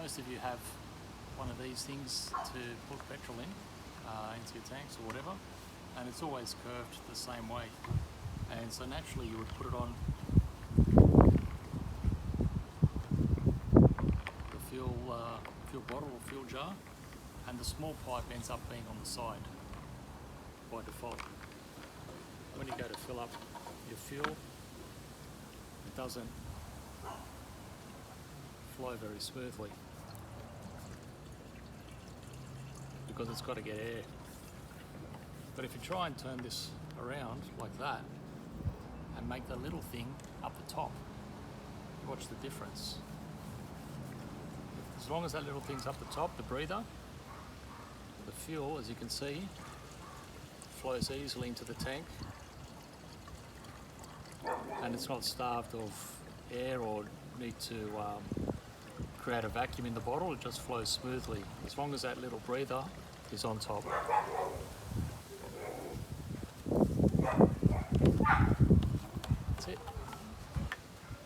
most of you have one of these things to put petrol in, into your tanks or whatever, and it's always curved the same way. And so naturally you would put it on the fuel bottle or fuel jar, and the small pipe ends up being on the side by default. When you go to fill up your fuel, it doesn't flow very smoothly because it's got to get air. But if you try and turn this around like that and make the little thing up the top, watch the difference. As long as that little thing's up the top, the breather, the fuel, as you can see, flows easily into the tank, and it's not starved of air or need to create a vacuum in the bottle. It just flows smoothly as long as that little breather is on top.